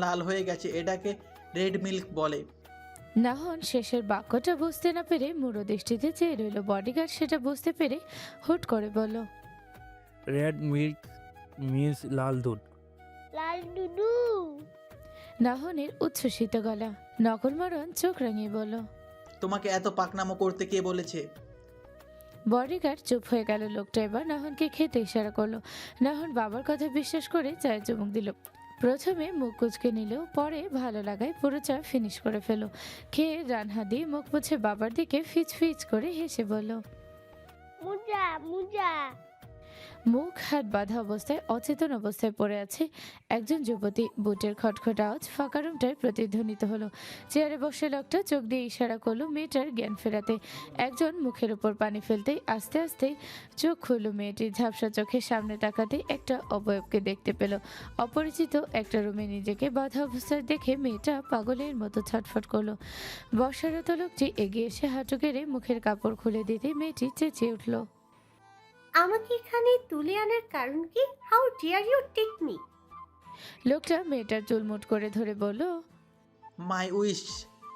লাল হয়ে গেছে, এটাকে রেড মিল্ক বলে। নাহন শেষের বাক্যটা বুঝতে না পেরে মুড়ো দৃষ্টিতে চেয়ে রইল। বডিগার্ড সেটা বুঝতে পেরে হুট করে বলল, রেড মিল্ক মিন্স লাল দুধ। লাল দুদু। নাহনের উচ্ছ্বসিত গলা। নকল মরণ চোখ রাঙিয়ে বলল, তোমাকে এত পাকনামো করতে কে বলেছে? বডিগার্ড চুপ হয়ে গেল। লোকটা এবার নাহনকে খেতে ইশারা করলো। নাহন বাবার কথা বিশ্বাস করে চায়ের চুমুক দিল। প্রথমে মুখ কুচকে নিলেও পরে ভালো লাগায় পুরো চা ফিনিশ করে ফেলো। খেয়ে রানহা দিয়ে মুখ মুছে বাবার দিকে ফিচ ফিচ করে হেসে বলল, মুজা মুজা। মুখ হাত বাঁধা অবস্থায় অচেতন অবস্থায় পড়ে আছে একজন যুবতী। বুটের খটখট আওয়াজ ফাঁকা রুমটায় প্রতিধ্বনিত হলো। চেয়ারে বসে লোকটা চোখ দিয়ে ইশারা করলো মেয়েটার জ্ঞান ফেরাতে। একজন মুখের উপর পানি ফেলতেই আস্তে আস্তে চোখ খুলল মেয়েটি। ঝাপসা চোখে সামনে তাকাতে একটা অবয়বকে দেখতে পেল। অপরিচিত একটা রুমে নিজেকে বাঁধা অবস্থায় দেখে মেয়েটা পাগলের মতো ছটফট করলো। বর্ষারত লোকটি এগিয়ে এসে হাঁটু গেড়ে মুখের কাপড় খুলে দিতে মেয়েটি চেঁচিয়ে উঠল, আমাকে এখানে তুলে আনার কারণ কি? How dare you take me? লোকটা মেয়েটার চুলমুট করে ধরে বলল, মাই উইশ,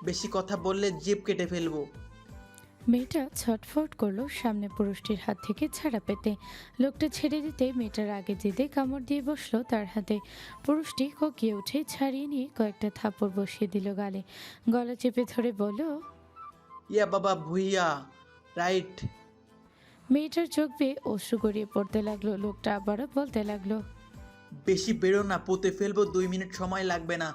বেশি কথা বললে জিভ কেটে ফেলবো। মেয়েটা ছটফট করলো সামনে পুরুষটির হাত থেকে ছাড়া পেতে। লোকটা ছেড়ে দিতে মেয়েটার আগে যেতে কামড় দিয়ে বসলো তার হাতে। পুরুষটি কোকিয়ে উঠে ছাড়িয়ে নিয়ে কয়েকটা থাপড় বসিয়ে দিল গালে। গলা চেপে ধরে বলল, ইয়া বাবা ভুইয়া, রাইট। মেয়েটার চোখ বেয়ে অশ্রু গড়িয়ে পড়তে লাগলো। লোকটা আবারও বলতে লাগলো, বেশি বেরো না, পুঁতে ফেলবো, 2 মিনিট সময় লাগবে না।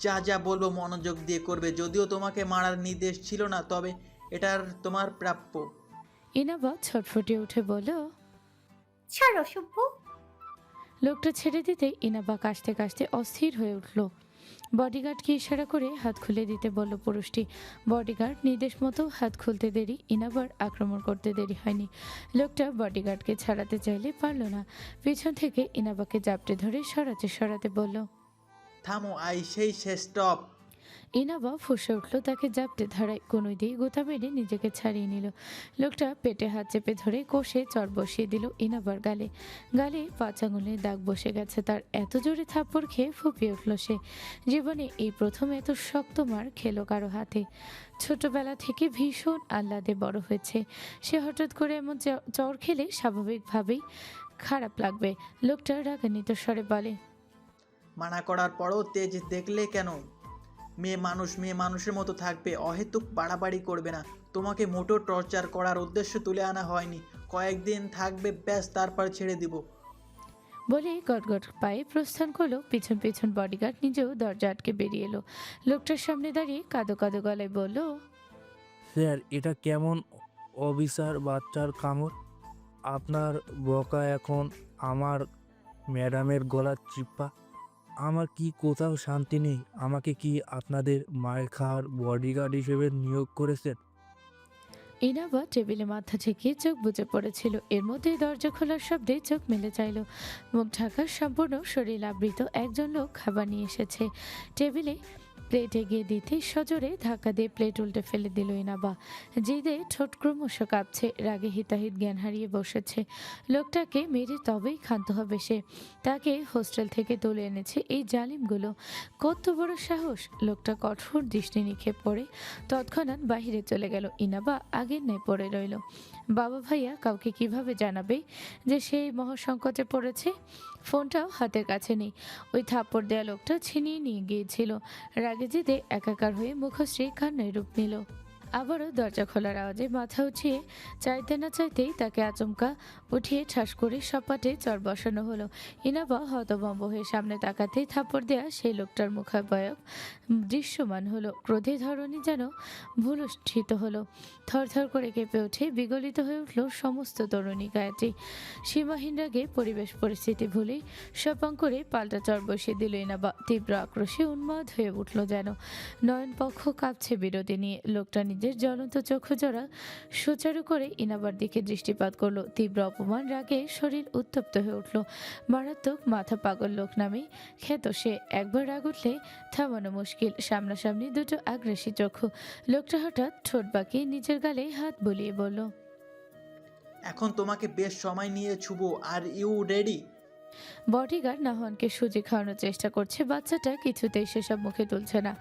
যা যা বলবো মনোযোগ দিয়ে করবে। যদিও তোমাকে মারার নির্দেশ ছিল না, তবে এটার তোমার প্রাপ্য। ইনাবা ছটফটিয়ে উঠে বলল, ছাড় অসভ্য। লোকটা ছেড়ে দিতে ইনাবা কাশতে কাশতে অস্থির হয়ে উঠল। বডিগার্ডকে ইশারা করে হাত খুলে দিতে বলল পুরুষটি। বডিগার্ড নির্দেশ মতো হাত খুলতে দেরি, ইনাবার আক্রমণ করতে দেরি হয়নি। লোকটা বডিগার্ডকে ছাড়াতে চাইলে পারল না। পিছন থেকে ইনাবাকে জাপটে ধরে সরাতে সরাতে বলল, থামো, আই সেই শেষ স্টপ। ইনাবা ফুঁসে উঠল। তাকে জাপটে ধরায় কনুই দিয়ে গোতা মেরে নিজেকে ছাড়িয়ে নিল। লোকটা পেটে হাত চেপে ধরে কষে চর বসিয়ে দিল ইনাবার গালে। গালে 5 আঙুলের দাগ বসে গেছে তার। এত জোরে থাপ্পড় খেয়ে ফুপিয়ে উঠল সে। জীবনে এই প্রথম এত শক্ত মার খেলো কারো হাতে। ছোটবেলা থেকে ভীষণ আহ্লাদে বড় হয়েছে সে। হঠাৎ করে এমন চর খেলে স্বাভাবিকভাবেই খারাপ লাগবে। লোকটা রাগান্বিত স্বরে বলে, মানা করার পরও তেজ দেখলে কেন? মেয়ে মানুষ মেয়ে মানুষের মতো থাকবে, অহেতুক বাড়াবাড়ি করবে না। তোমাকে মোটো টর্চার করার উদ্দেশ্য তুলে আনা হয়নি। কয়েকদিন থাকবে ব্যাস, তারপর ছেড়ে দিব। বলে গটগট পায়ে প্রস্থান করলো। পিছন পিছন বডিগার্ড নিজেও দরজা আটকে বেরিয়ে এলো। লোকটার সামনে দাঁড়িয়ে কাঁদো কাঁদো গলায় বলল, স্যার, এটা কেমন অবিচার, বাচ্চার কামড়? আপনার বকা এখন আমার ম্যাডামের গলার চিপা। আমার কি কোথাও শান্তি নেই? আমাকে কি আপনাদের মায়ের খাওয়ার বডিগার্ড হিসেবে নিয়োগ করেছেন? ইনাবা টেবিলে মাথা ঠেকিয়ে চোখ বুজে পড়েছিল। এর মধ্যেই দরজা খোলার শব্দে চোখ মেলে চাইল। মুখ ঢাকা সম্পূর্ণ শরীর আবৃত একজন লোক খাবার নিয়ে এসেছে। টেবিলে প্লেট এগিয়ে দিতে সজোরে ধাক্কা দিয়ে প্লেট উল্টে ফেলে দিল ইনাবা। জিদে ঠোঁট ক্রমশ কাঁপছে, রাগে হিতাহিত জ্ঞান হারিয়ে বসেছে। লোকটাকে মেরে তবেই ক্ষান্ত হবে সে। তাকে হোস্টেল থেকে তুলে এনেছে এই জালিমগুলো। কত বড় সাহস! লোকটা কঠোর দৃষ্টি নিক্ষেপ করে তৎক্ষণাৎ বাহিরে চলে গেল। ইনাবা আগের ন্যায় পড়ে রইল। বাবা ভাইয়া কাউকে কিভাবে জানাবে যে সেই মহাসংকটে পড়েছে? ফোনটাও হাতের কাছে নেই। ওই থাপ্পড় দেয়া লোকটা ছিনিয়ে নিয়ে গিয়েছিল। রাগে জিদে একাকার হয়ে মুখশ্রী কান্নায় রূপ নিল। আবারও দরজা খোলার আওয়াজে মাথা উঠিয়ে চাইতে না চাইতেই তাকে আচমকা উঠিয়ে ঠাস করে সপাটে চর বসানো হলো। ইনাবা হতভম্ব হয়ে সামনে তাকাতেই থাপ্পড় দেয়া সেই লোকটার মুখাবয়ব দৃশ্যমান হলো। ক্রোধে ধরণী যেন ভূলুষ্ঠিত হলো। থরথর করে কেঁপে উঠে বিগলিত হয়ে উঠল সমস্ত তরুণী গায়ত্রী। সীমাহীন রাগে পরিবেশ পরিস্থিতি ভুলে সপাঙ্করে পাল্টা চর বসিয়ে দিল ইনাবা। তীব্র আক্রোশে উন্মাদ হয়ে উঠল যেন। নয়ন পক্ষ কাঁপছে বিরতি নিয়ে। লোকটা নিজের জ্বলন্ত চক্ষু জোড়া সুচারু করে ইনাবার দিকে দৃষ্টিপাত করলো। তীব্র অপমান রাগে শরীর উত্তপ্ত হয়ে উঠল। মারাত্মক মাথা পাগল লোক নামে খ্যাত সে। একবার রাগ উঠলে থামানো মুশকিল। সামনাসামনি দুটো আগ্রাসী চক্ষু। লোকটা হঠাৎ ঠোঁট বাঁকিয়ে নিজের গালে হাত বুলিয়ে বলল, এখন তোমাকে বেশ সময় নিয়ে ছুবো। Are you ready? বডিগার্ড নাহনকে সুজি খাওয়ানোর চেষ্টা করছে, বাচ্চাটা কিছুতেই সেসব মুখে তুলছে না।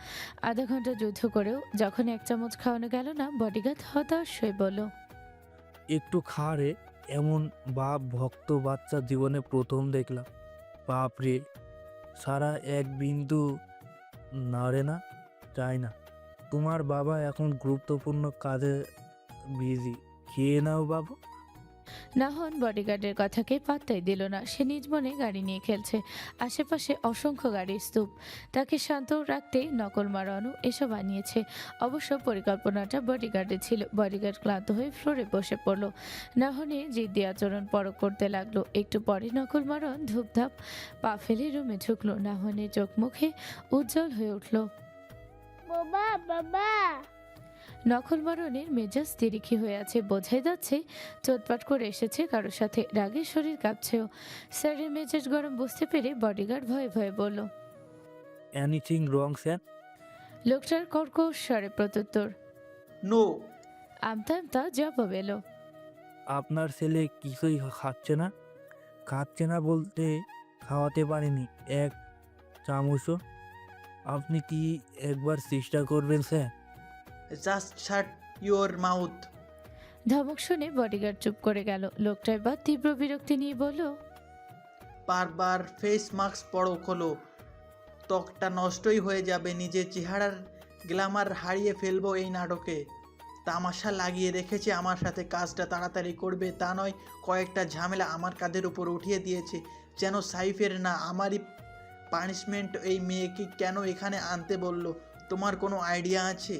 আধা ঘন্টা যুদ্ধ করেও যখন 1 চামচ খাওয়ানো গেল না, বডিগার্ড হতাশ হয়ে বলল, একটু খারে। এমন বাপ ভক্ত বাচ্চা জীবনে প্রথম দেখলাম। বাপরে, সারা এক বিন্দু নাড়ে না, চায় না। তোমার বাবা এখন গুরুত্বপূর্ণ কাজে বিজি। খেয়ে নাও বাবু। নাহন বডিগার্ডের কথাকে পাত্তাই দিল না। সে নিজ মনে গাড়ি নিয়ে খেলছে। আশেপাশে অসংখ্য গাড়ির স্তূপ। তাকে শান্ত রাখতে নকল মারানো এসব আনিয়েছে। অবশ্য পরিকল্পনাটা বডিগার্ডের ছিল। বডিগার্ড ক্লান্ত হয়ে ফ্লোরে বসে পড়ল। নাহনের জিদ্দি আচরণ পরখ করতে লাগলো। একটু পরে নকল মারণ ধূপধাপ পা ফেলে রুমে ঢুকলো। নাহনের চোখ মুখে উজ্জ্বল হয়ে উঠল। বাবা বাবা নকল মারণের মেজাজ তিরিক্ষি হয়ে আছে, বোঝাই যাচ্ছে চোটপাট করে এসেছে কারোর সাথে। রাগে শরীর কাঁপছেও। স্যারের মেজাজ গরম বুঝতে পেরে বডিগার্ড ভয়ে ভয়ে বলল। Anything wrong sir? লোকটার কর্কশ স্বরে প্রত্যুত্তর। নো। আমতা আমতা জবাব এলো। আপনার ছেলে কিছুই খাচ্ছে না? খাচ্ছে না বলতে খাওয়াতে পারেনি 1 চামচও? আপনি কি একবার চেষ্টা করবেন sir? Just shut your mouth. ধমক শুনে বডিগার্ড চুপ করে গেল। লোকটা এবার তীব্র বিরক্তি নিয়ে বলল, বারবার ফেস মাস্ক পরো, খোলো। ত্বকটা নষ্টই হয়ে যাবে। নিজের চেহারার গ্ল্যামার হারিয়ে ফেলবো এই নাটকে। তামাশা লাগিয়ে রেখেছে আমার সাথে। কাজটা তাড়াতাড়ি করবে তা নয়, কয়েকটা ঝামেলা আমার কাঁধের উপর উঠিয়ে দিয়েছে। যেন সাইফের না আমারই পানিশমেন্ট। এই মেয়েকে কেন এখানে আনতে বললো? তোমার কোনো আইডিয়া আছে?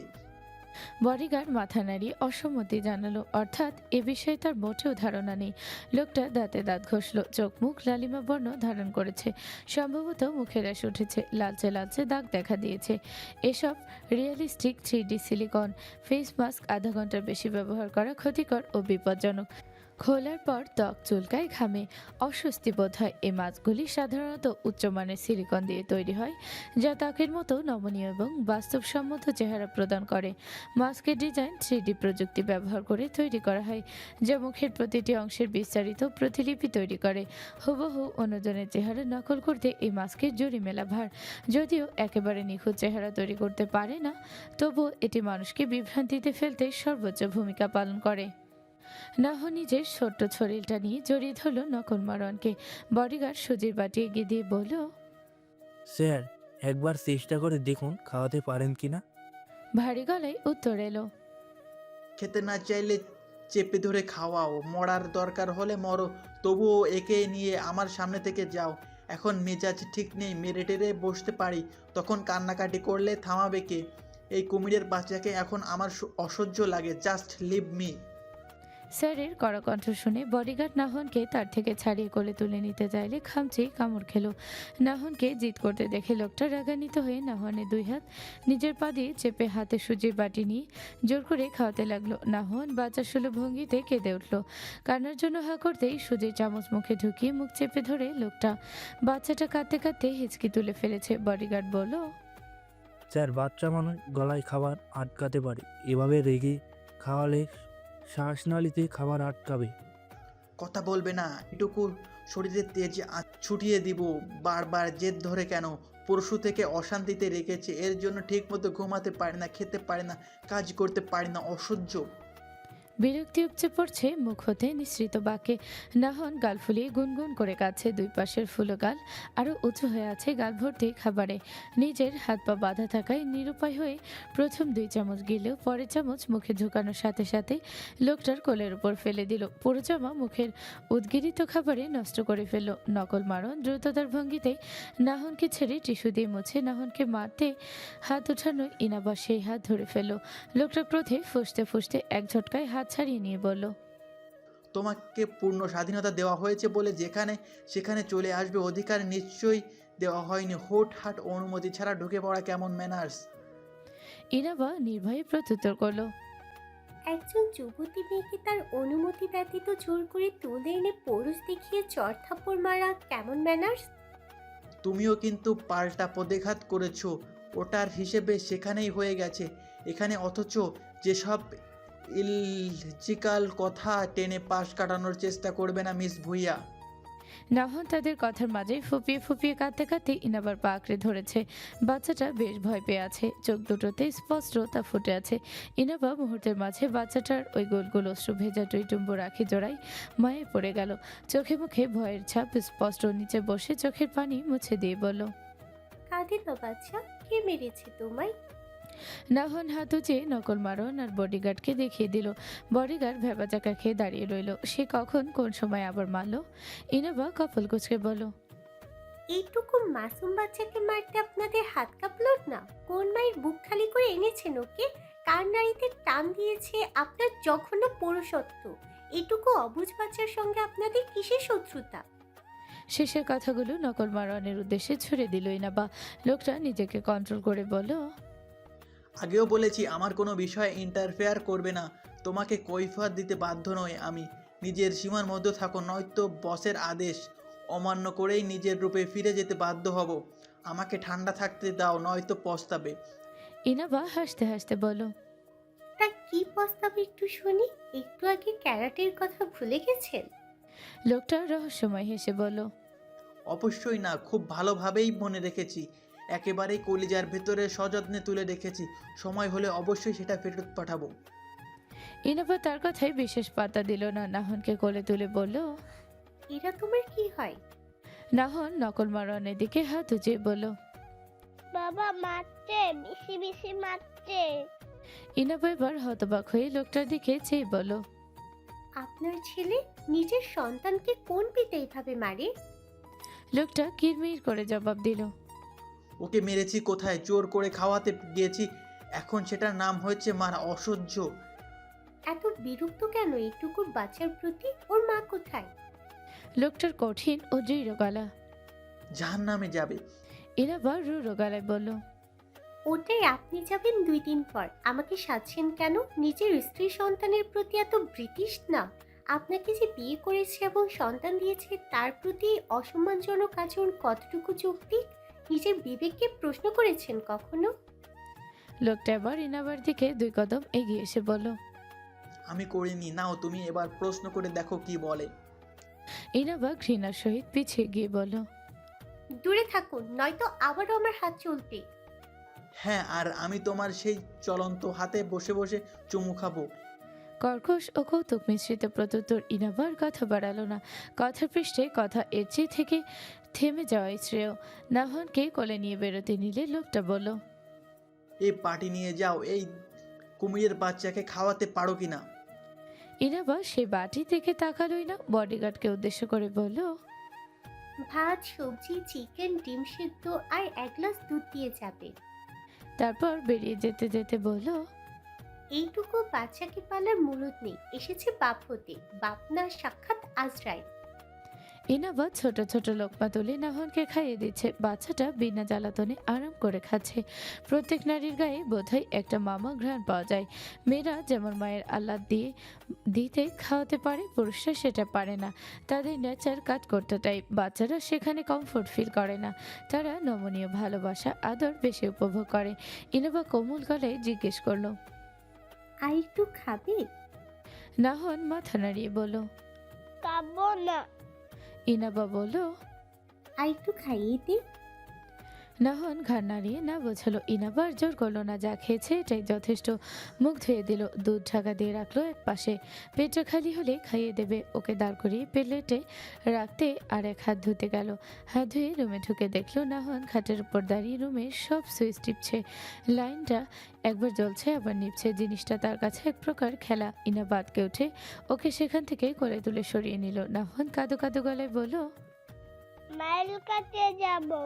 বডিগার্ড মাথা নাড়িয়ে অসম্মতি জানালো। অর্থাৎ এ বিষয়ে তার মোটেও ধারণা নেই। লোকটা দাঁতে দাঁত ঘষল। চোখ মুখ লালিমা বর্ণ ধারণ করেছে। সম্ভবত মুখে র্যাশ উঠেছে। লালচে লালচে দাগ দেখা দিয়েছে। এসব realistic 3D silicon face mask আধা ঘন্টার বেশি ব্যবহার করা ক্ষতিকর ও বিপজ্জনক। খোলার পর ত্বক চুলকায়, ঘামে, অস্বস্তি বোধ হয়। এই মাস্কগুলি সাধারণত উচ্চমানের সিলিকন দিয়ে তৈরি হয়, যা ত্বকের মতো নমনীয় এবং বাস্তবসম্মত চেহারা প্রদান করে। মাস্কের ডিজাইন 3D প্রযুক্তি ব্যবহার করে তৈরি করা হয়, যা মুখের প্রতিটি অংশের বিস্তারিত প্রতিলিপি তৈরি করে। হুবহু অন্যজনের চেহারা নকল করতে এই মাস্কের জরিমেলা ভার। যদিও একেবারে নিখুঁত চেহারা তৈরি করতে পারে না, তবুও এটি মানুষকে বিভ্রান্তিতে ফেলতে সর্বোচ্চ ভূমিকা পালন করে। নাহ নিজের ছোট্ট শরীরটা নিয়ে জড়িয়ে ধরল নকল মারণকে। বডিগার্ড সুজির বাটি এগিয়ে দিয়ে বলল, স্যার, একবার চেষ্টা করে দেখুন খাওয়াতে পারেন কিনা। ভারী গলায় উত্তর এলো। খেতে না চাইলে চেপে ধরে খাওয়াও। মরার দরকার হলে মরো, তবুও একে নিয়ে আমার সামনে থেকে যাও। এখন মেজাজ ঠিক নেই, মেরে টেরে বসতে পারি, তখন কান্নাকাটি করলে থামাবে কে? এই কুমিরের বাচ্চাকে এখন আমার অসহ্য লাগে। Just leave me. স্যারের কড়া কণ্ঠ শুনে বডিগার্ড নাহনকে তার থেকে ছাড়িয়ে কোলে তুলে নিতে চাইলে খামচে কামড় খেলো। নাহনকে জিদ করতে দেখে লোকটা রাগান্বিত হয়ে নাহনের 2 হাত নিজের পা দিয়ে চেপে হাতে সুজির বাটি নিয়ে জোর করে খাওয়াতে লাগলো। নাহন বাচ্চা সুলভ ভঙ্গিতে কেঁদে উঠল। কান্নার জন্য হা করতেই সুজির চামচ মুখে ঢুকিয়ে মুখ চেপে ধরে লোকটা বাচ্চাটা কাঁদতে কাঁদতে হিচকি তুলে ফেলেছে। বডিগার্ড বলল, স্যার, বাচ্চা মানুষ গলায় খাবার আটকাতে পারে। এভাবে রেগে খাওয়ালে শ্বাসনালীতে খাবার আটকাবে। কথা বলবে না? এটুকু শরীরের তেজ ছুটিয়ে দিব। বারবার জেদ ধরে কেন? পরশু থেকে অশান্তিতে রেখেছে। এর জন্য ঠিকমতো ঘুমাতে পারি না, খেতে পারি না, কাজ করতে পারি না। অসহ্য। বিরক্তি উপচে পড়ছে মুখ হতে নিঃসৃত বাক্যে। নাহন গাল ফুলিয়ে গুনগুন করে কাছে। 2 পাশের ফুলো গাল আরো উঁচু হয়ে আছে গাল ভর্তি খাবারে। নিজের হাত পা বাঁধা থাকায় নিরুপায় হয়ে প্রথম 2 চামচ গিলেও পরের চামচ মুখে ঢুকানোর সাথে সাথে লোকটার কোলের উপর ফেলে দিল। পুরো জামা মুখের উদ্গিরিত খাবারে নষ্ট করে ফেলল। নকল মারণ দ্রুততার ভঙ্গিতে নাহনকে ছেড়ে টিস্যু দিয়ে মুছে নাহনকে মারতে হাত উঠানোয় ইনাবা সেই হাত ধরে ফেলল। লোকটা ক্রোধে ফুঁসতে ফুঁসতে এক ঝটকায় হাত ছাড়িয়ে নিয়ে বলল, তোমাকে পূর্ণ স্বাধীনতা দেওয়া হয়েছে বলে যেখানে সেখানে চলে আসবে অধিকার নিশ্চয়ই দেওয়া হয়নি। হুট হাট অনুমতি ছাড়া ঢুকে পড়া কেমন ম্যানার্স? ইনাবা নির্ভয়ে প্রত্যুত্তর করলো, একজন যুবতী মেয়েকে তার অনুমতি ব্যতীত জোর করে তুলে এনে পুরুষ দেখিয়ে চড় থাপ্পড় মারা কেমন ম্যানার্স? তুমিও কিন্তু পাল্টা পদেঘাত করেছো। ওটার হিসেবে সেখানেই হয়ে গেছে এখানে। অথচ যেসব ইলজিক্যাল কথা টেনে পাশ কাটানোর চেষ্টা করবে না মিস ভুইয়া। নাহন তাদের কথার মাঝে ফুপিয়ে ফুপিয়ে কাঁদতে কাঁদতে ইনাবার পা আঁকড়ে ধরেছে। বাচ্চাটা বেশ ভয় পেয়ে আছে, চোখ দুটোতে স্পষ্ট তা ফুটে আছে। ইনাবা মুহূর্তের মাঝে বাচ্চাটার ওই গোল গোল অশ্রু ভেজা টুইটুম্ব রাখি জোড়ায় মায়ে পড়ে গেল। চোখে মুখে ভয়ের ছাপ স্পষ্ট, নিচে বসে চোখের পানি মুছে দিয়ে বলল, কাঁদে না বাচ্চা, কে মেরেছে তোমায়? নাহন হাত উঁচিয়ে নকল মারণ আর বডিগার্ডকে দেখিয়ে দিল। বডিগার্ড ভেবাচাকা খেয়ে দাঁড়িয়ে রইল। সে কখন কোন সময় আবার মারল। ইনাবা কপাল কুঁচকে বলল, এইটুকু মাসুম বাচ্চাকে মারতে আপনাদের হাত কাঁপল না? কোন মায়ের বুক খালি করে এনেছেন ওকে? কার নারীতে টান দিয়েছে আপনার জঘন্য পৌরসত্ব? এটুকু অবুঝ বাচ্চার সঙ্গে আপনাদের কিসের শত্রুতা? শেষের কথাগুলো নকল মারণের উদ্দেশ্যে ছুড়ে দিল ইনাবা। লোকটা নিজেকে কন্ট্রোল করে বলল, আগেও বলেছি আমার কোনো বিষয়ে ইন্টারফেয়ার করবে না। তোমাকে কৈফিয়ত দিতে বাধ্য নই আমি। নিজের সীমার মধ্যে থাকো, নয়তো বসের আদেশ অমান্য করেই নিজের রূপে ফিরে যেতে বাধ্য হব। আমাকে ঠান্ডা থাকতে দাও, নয়তো পস্তাবে। ইনাবা হাসতে হাসতে বলল, তা কি প্রস্তাব একটু শুনি। একটু আগে ক্যারাটের কথা ভুলে গেছেন? লোকটা রহস্যময় হেসে বলল, অবশ্যই না, খুব ভালোভাবেই মনে রেখেছি। একেবারেই কলিজার ভেতরে সযত্নে তুলে রেখেছি। সময় হলে অবশ্যই সেটা ফেরত পাঠাবো। ইনাবা তার কথায় বিশেষ পাত্তা দিল না। নাহনকে কোলে তুলে বলল, এরা তোমার কি হয়? নাহন নকল মারণের দিকে হাত উঁচিয়ে বলল, বাবা মারছে, বেশি বেশি মারছে। ইনাবা এবার হতবাক হয়ে লোকটার দিকে চেয়ে বলল, আপনার ছেলে নিজের সন্তানকে কোন পিতা এইভাবে মারে? লোকটা কিরমির করে জবাব দিল, ওকে মেরেছি কোথায়? জোর করে খাওয়াতে গিয়েছি। এখন সেটার নাম হয়েছে মারা। অসহ্য। এত বিরক্ত কেন এইটুকু বাচ্চার প্রতি? ওর মা কোথায়? লোকটার কঠিন ও দৃঢ় গলা। জাহান্নামে যাবে। ইনাবা রুড়ো গলায় বলল, ওটাই আপনি যাবেন 2 দিন পর। আমাকে সাধছেন কেন? নিজের স্ত্রী সন্তানের প্রতি এত ব্রিটিশ না? আপনাকে যে বিয়ে করেছে এবং সন্তান দিয়েছে তার প্রতি অসম্মানজনক আচরণ কতটুকু যৌক্তিক? নিজের বিবেককে প্রশ্ন করেছেন কখনো? লোকটা এবার ইনাবার দিকে 2 কদম এগিয়ে এসে বলল, আমি করিনি। নাও তুমি এবার প্রশ্ন করে দেখো কি বলে। ইনাবা ঘৃণার সহিত পিছিয়ে গিয়ে বলল, দূরে থাকুন, নয়তো আবারও আমার হাত চলবে। হ্যাঁ, আর আমি তোমার সেই চলন্ত হাতে বসে বসে চুমু খাবো। কর্কশ ও কৌতুক মিশ্রিত প্রত্যুত্তর। ইনাবার কথা বাড়ালো না। কথার পৃষ্ঠে কথা এর চেয়ে থেকে থেমে যাওয়াই শ্রেয়। নাহনকে কোলে নিয়ে বেরোতে নিলে লোকটা বলল, এই পার্টি নিয়ে যাও, এই কুমিরের বাচ্চাকে খাওয়াতে পারো কিনা। ইনাবা সে বাটি থেকে তাকালোই না। বডিগার্ডকে উদ্দেশ্য করে বলল, ভাত, সবজি, চিকেন, ডিম সিদ্ধ আর 1 গ্লাস দুধ দিয়ে যাবে। তারপর বেরিয়ে যেতে যেতে বলল, এইটুকু বাচ্চাকে পালার মুরুদ নেই। এসেছে বাপ হতে। বাপ না, সাক্ষাৎ আজরাইল। ইনাবা ছোট ছোট লোকমা তুলে নাহনকে খাইয়ে দিচ্ছে। বাচ্চাটা বিনা জ্বালাতনে আরাম করে খাচ্ছে। প্রত্যেক নারীর গায়ে বোধহয় একটা মামা ঘ্রাণ পাওয়া যায়। মেয়েরা যেমন মায়ের আহ্লাদ দিতে খাওয়াতে পারে, পুরুষরা সেটা পারে না। তাদের নেচার কাজ করতে টাইপ। বাচ্চারা সেখানে কমফোর্ট ফিল করে না। তারা নমনীয় ভালোবাসা, আদর বেশি উপভোগ করে। ইনাবা কোমল গলায় জিজ্ঞেস করলো, আর একটু খাবে? নাহন মাথা নাড়িয়ে বলল। খাবো না। ইনাবা বলল, আর একটু খাইয়ে দে। নাহন ঘাড় নাড়িয়ে না বোঝালো। ইনাবার জোর করলো না, যা খেয়েছে এটাই যথেষ্ট। মুখ ধুয়ে দিল, দুধ ঢাকা দিয়ে রাখলো এক পাশে। পেটটা খালি হলে খাইয়ে দেবে। ওকে দাঁড় করিয়ে প্লেটে রাখতে আর এক হাত ধুতে গেল। হাত ধুয়ে রুমে ঢুকে দেখলো নাহন খাটের উপর দাঁড়িয়ে রুমের সব সুইচ টিপছে। লাইনটা একবার জ্বলছে আবার নিভছে। জিনিসটা তার কাছে এক প্রকার খেলা। ইনাবা আটকে উঠে ওকে সেখান থেকে কোলে তুলে সরিয়ে নিল। নাহন কাঁদো কাঁদো গলায় বলল, মাইল কাটে যাবো।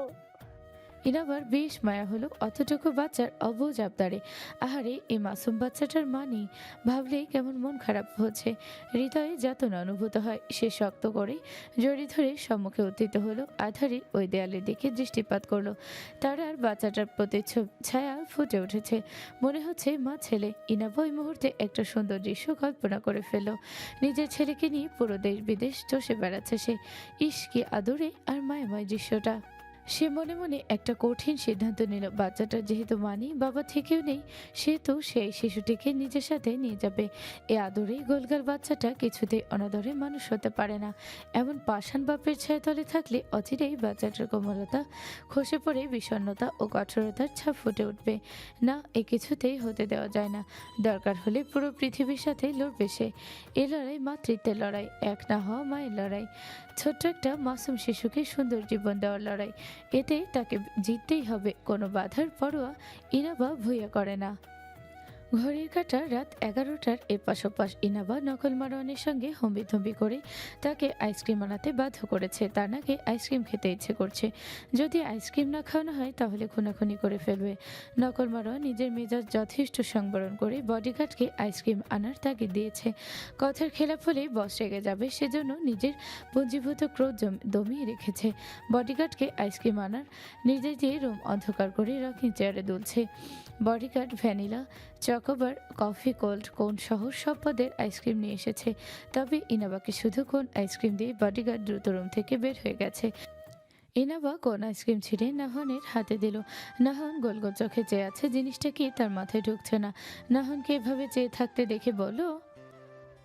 ইনাবার বেশ মায়া হলো অতটুকু বাচ্চার অবুঝ আবদারে। আহারে, এই মাসুম বাচ্চাটার মানি ভাবলেই কেমন মন খারাপ হচ্ছে। হৃদয়ে যাতনা অনুভূত হয়। সে শক্ত করে জড়ি ধরে সম্মুখে উত্থিত হলো। আধারে ওই দেয়ালের দিকে দৃষ্টিপাত করলো। তার আর বাচ্চাটার প্রতি ছায়া ফুটে উঠেছে। মনে হচ্ছে মা ছেলে। ইনাবা ওই মুহূর্তে একটা সুন্দর দৃশ্য কল্পনা করে ফেলল। নিজের ছেলেকে নিয়ে পুরো দেশ বিদেশ চষে বেড়াচ্ছে সে। ইস, কি আদরে আর মায়াময় দৃশ্যটা। সে মনে মনে একটা কঠিন সিদ্ধান্ত নিল। বাচ্চাটা যেহেতু মানি বাবা থেকেও নেই, সেহেতু সেই শিশুটিকে নিজের সাথে নিয়ে যাবে। এ আদরেই গোলগাল বাচ্চাটা কিছুতেই অনাদরে মানুষ হতে পারে না। এমন পাষাণ বাপের ছায়াতলে থাকলে অচিরেই বাচ্চাটার কোমলতা খসে পড়ে বিষণ্ণতা ও কঠোরতার ছাপ ফুটে উঠবে। না, এ কিছুতেই হতে দেওয়া যায় না। দরকার হলে পুরো পৃথিবীর সাথে লড়বে সে। এ লড়াই মাতৃত্বের লড়াই, এক না হওয়া মায়ের লড়াই, ছোট্ট একটা মাসুম শিশুকে সুন্দর জীবন দেওয়ার লড়াই। এতে তাকে জিততেই হবে, কোনো বাধার পরোয়া ইনাবা ভুইয়া করে না। ঘড়ির কাঁটা রাত 11টার এপাশ ওপাশ। ইনাবা নকল মারোয়ানের সঙ্গে হম্বিতম্বি করে তাকে আইসক্রিম আনাতে বাধ্য করেছে। তার নাকি আইসক্রিম খেতে ইচ্ছে করছে। যদি আইসক্রিম না খাওয়ানো হয় তাহলে খুনাখুনি করে ফেলবে। নকল মারোয়ান নিজের মেজাজ যথেষ্ট সংবরণ করে বডিগার্ডকে আইসক্রিম আনার তাগিদ দিয়েছে। কথার খেলাপ হলে বস রেগে যাবে, সেজন্য নিজের পুঞ্জীভূত ক্রোধ দমিয়ে রেখেছে। বডিগার্ডকে আইসক্রিম আনার নির্দেশ দিয়ে রুম অন্ধকার করে রকিং চেয়ারে দুলছে। Bodyguard vanilla, chocobar, coffee, cold কোন সহ সব পদের আইসক্রিম নিয়ে এসেছে। তবে ইনাবাকে শুধু কোন আইসক্রিম দিয়ে বডিগার্ড দ্রুত রুম থেকে বের হয়ে গেছে। ইনাবা কোন আইসক্রিম ছিঁড়ে নাহনের হাতে দিল। নাহন গোল গোল চোখে চেয়ে আছে, জিনিসটা কি তার মাথায় ঢুকছে না। নাহনকে এভাবে চেয়ে থাকতে দেখে বলল,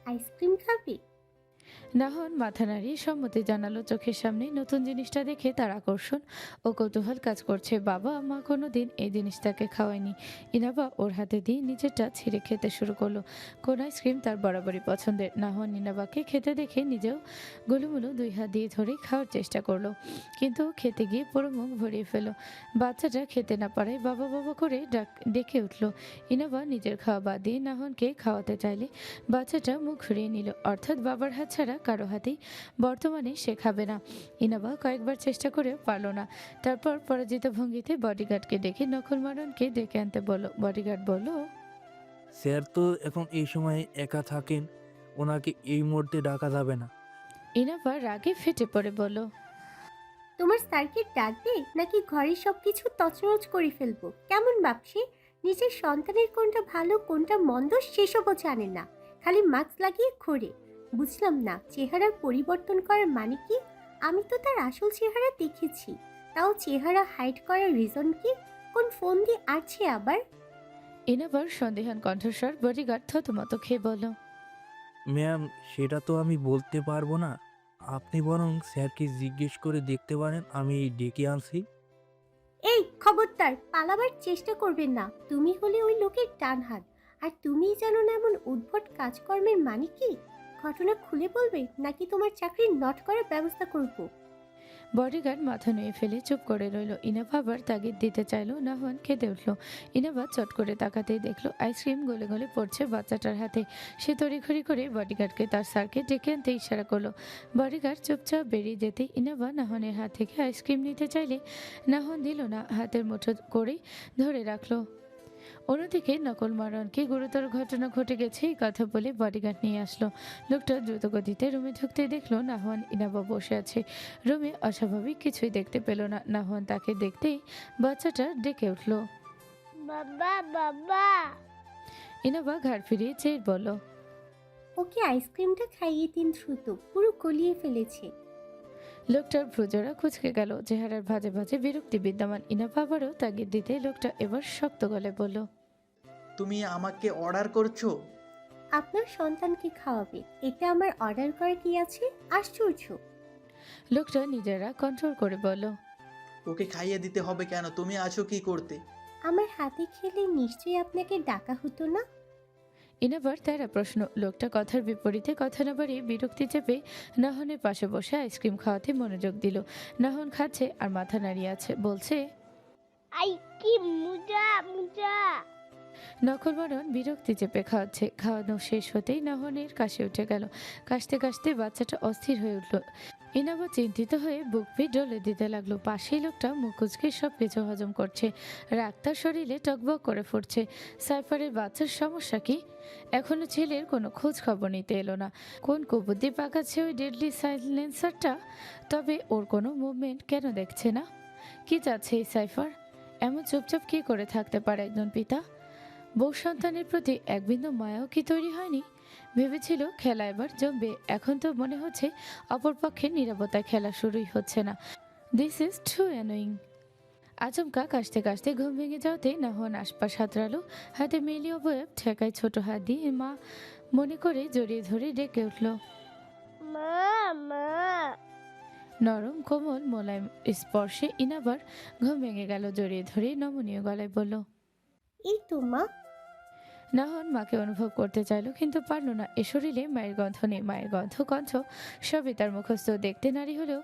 আইসক্রিম খাবি? নাহন মাথা নাড়িয়ে সম্মতি জানালো। চোখের সামনে নতুন জিনিসটা দেখে তার আকর্ষণ ও কৌতূহল কাজ করছে। বাবা মা কোনোদিন এই জিনিসটাকে খাওয়ায়নি। ইনাবা ওর হাতে দিয়ে নিজেরটা ছিঁড়ে খেতে শুরু করলো। কোন আইসক্রিম তার বরাবরই পছন্দের। নাহন ইনাবাকে খেতে দেখে নিজেও গুলুমুলু 2 হাত দিয়ে ধরে খাওয়ার চেষ্টা করলো, কিন্তু খেতে গিয়ে পুরো মুখ ভরিয়ে ফেলো। বাচ্চাটা খেতে না পারায় বাবা বাবা করে ডেকে উঠলো। ইনাবা নিজের খাওয়া বাদ দিয়ে নাহনকে খাওয়াতে চাইলে বাচ্চাটা মুখ ঘুরিয়ে নিল, অর্থাৎ বাবার হাত ছাড়া কারো হাতেই বর্তমানে সে খাবে না। ইনাবা কয়েকবার চেষ্টা করেও পারল না। তারপর পরাজিত ভঙ্গিতে বডিগার্ডকে ডেকে নকল মারণকে ডেকে আনতে বলল। বডিগার্ড বলল, স্যার তো এখন এই সময় একা থাকেন, ওনাকে এই মুহূর্তে ডাকা যাবে না। ইনাবা রাগে ফেটে পড়ে বলল, তোমার স্যারকে ডাকবে নাকি ঘরের সব কিছু তছনছ করে ফেলবো? কেমন ভাবছি? নিজের সন্তানের কোনটা ভালো কোনটা মন্দ সেসবও জানে না, খালি মাস্ক লাগিয়ে ঘোরে। বুঝলাম না চেহারার পরিবর্তন করার মানে কি? আমি তো তার আসল চেহারা দেখেছি, তাও চেহারা হাইড করার রিজন কি? কোন ফোন দিয়ে আসছে আবার? ইনাবার সন্দেহান কণ্ঠস্বর। বডিগার্ড থতমত খেয়ে বলল, ম্যাম, সেটা তো আমি বলতে পারবো না। আপনি বরং স্যারকে জিজ্ঞেস করে দেখতে পারেন, আমি ডেকে আনছি। এই খবরদার, পালাবার চেষ্টা করবেন না। তুমি হলে ওই লোকের ডান হাত, আর তুমিই জানো না এমন উদ্ভট কাজকর্মের মানে কি? ঘটনা খুলে বলবে নাকি তোমার চাকরি নট করার ব্যবস্থা করব? বডিগার্ড মাথা নুয়ে ফেলে চুপ করে রইল। ইনাবা আবার তাগিদ দিতে চাইলো। নাহন খেতে উঠল। ইনাবা চট করে তাকাতেই দেখলো আইসক্রিম গলে গলে পড়ছে বাচ্চাটার হাতে। সে তড়িঘড়ি করে বডিগার্ডকে তার স্যারকে ডেকে আনতে ইশারা করলো। বডিগার্ড চুপচাপ বেরিয়ে যেতে ইনাবা নাহনের হাত থেকে আইসক্রিম নিতে চাইলে নাহন দিল না, হাতের মুঠো করে ধরে রাখলো। অন্যদিকে নকল মারণকে গুরুতর ঘটনা ঘটে গেছে এই কথা বলে বডিগার্ড নিয়ে আসলো। লোকটা দ্রুত গতিতে রুমে ঢুকতে দেখলো নাহন ইনাবা বসে আছে। রুমে অস্বাভাবিক কিছুই দেখতে পেল না। নাহন তাকে দেখতেই বাচ্চাটা ডেকে উঠলো। বাবা বাবা। ইনাবা ঘাড় ফিরিয়ে চেয়ে বলল, ওকে আইসক্রিমটা খাইয়ে দিন দ্রুত, পুরো গলিয়ে ফেলেছে। লোকটার ভ্রুজোড়া কুঁচকে গেল, চেহারার ভাঁজে ভাঁজে বিরক্তি বিদ্যমান। ইনাবা আবারও তাগিদ দিতে লোকটা এবার শক্ত গলায় বলল, তুমি আমাকে অর্ডার করছো? আপনার সন্তানকে খাওয়াবে, এতে আমার অর্ডার করা কি আছে? আশ্চর্য। লোকটা নিজেরা কন্ট্রোল করে বলল, ওকে খাইয়ে দিতে হবে কেন? তুমি আছো কি করতে? আমার হাতে খেলে নিশ্চয়ই আপনাকে ডাকা হতো না? ইনাবার তারা প্রশ্ন। লোকটা কথার বিপরীতে কথা না বাড়িয়ে বিরক্তি চেপে নাহনের পাশে বসে আইসক্রিম খাওয়াতে মনোযোগ দিল। নাহন খাচ্ছে আর মাথা নাড়িয়ে আছে, বলছে, আই কি মুজা মুজা। নকল মারণ বিরক্তি চেপে খাওয়াচ্ছে। খাওয়ানো শেষ হতেই নাহনের কাশি উঠে গেল। কাশতে কাশতে বাচ্চাটা অস্থির হয়ে উঠল। ইনাবা চিন্তিত হয়ে বুক পিঠ ডলে দিতে লাগলো। পাশেই লোকটা মুখ কুচকে সব কিছু হজম করছে। রাগ তার শরীরে টকবক করে ফুটছে। সাইফারের বাচ্চার সমস্যা কি? এখনো ছেলের কোনো খোঁজ খবর নিতে এলো না। কোন কুবুদ্ধি পাকাচ্ছে ওই ডেডলি সাইলেন্সারটা? তবে ওর কোনো মুভমেন্ট কেন দেখছে না? কি চাচ্ছে এই সাইফার? এমন চুপচাপ কি করে থাকতে পারে একজন পিতা? বউ সন্তানের প্রতি এক বিন্দু মায়াও কি তৈরি হয়নি? ভেবেছিল খেলা এবার জমবে, এখন তো মনে হচ্ছে অপরপক্ষের নিরাপত্তায় খেলা শুরুই হচ্ছে না। This is too annoying. আচমকা কাশতে কাশতে ঘুম ভেঙে যাওয়াতে নাহন আশপাশ হাতড়ালো, হাতে মেলি অবয়ব ঠেকায় ছোট হাত দিয়ে মা মনে করে জড়িয়ে ধরে ডেকে উঠল। মা মা নরম কোমল মোলায়েম স্পর্শে ইনাবার ঘুম ভেঙে গেল। জড়িয়ে ধরে নমনীয় গলায় বলল, এই তো মা। নাহন মাকে অনুভব করতে চাইল কিন্তু পারল না। এ শরীরে মায়ের গন্ধ নেই, মায়ের গন্ধ কণ্ঠ সবই তার মুখস্থ। দেখতে নারী হলেও